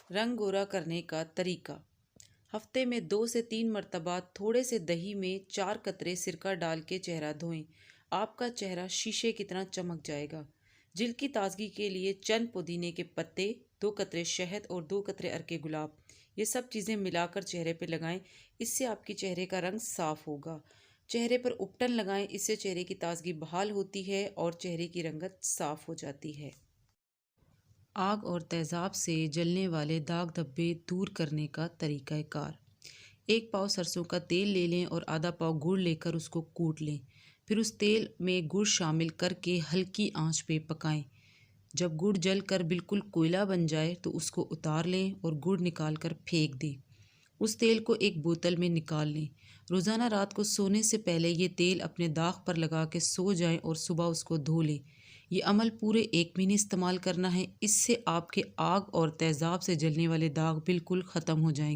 رنگ گورا کرنے کا طریقہ۔ ہفتے میں 2 سے 3 مرتبہ تھوڑے سے دہی میں 4 قطرے سرکہ ڈال کے چہرہ دھوئیں۔ آپ کا چہرہ شیشے کی طرح چمک جائے گا۔ جلد کی تازگی کے لیے چند پودینے کے پتے، 2 قطرے شہد اور 2 قطرے عرق گلاب، یہ سب چیزیں ملا کر چہرے پہ لگائیں۔ اس سے آپ کے چہرے کا رنگ صاف ہوگا۔ چہرے پر اپٹن لگائیں، اس سے چہرے کی تازگی بحال ہوتی ہے اور چہرے کی رنگت صاف ہو جاتی ہے۔ آگ اور تیزاب سے جلنے والے داغ دھبے دور کرنے کا طریقہ کار۔ 1 پاؤ سرسوں کا تیل لے لیں اور آدھا پاؤ گڑ لے کر اس کو کوٹ لیں۔ پھر اس تیل میں گڑ شامل کر کے ہلکی آنچ پہ پکائیں۔ جب گڑ جل کر بالکل کوئلہ بن جائے تو اس کو اتار لیں اور گڑ نکال کر پھینک دیں۔ اس تیل کو ایک بوتل میں نکال لیں۔ روزانہ رات کو سونے سے پہلے یہ تیل اپنے داغ پر لگا کے سو جائیں اور صبح اس کو دھو لیں۔ یہ عمل پورے 1 مہینے استعمال کرنا ہے۔ اس سے آپ کے آگ اور تیزاب سے جلنے والے داغ بالکل ختم ہو جائیں گے۔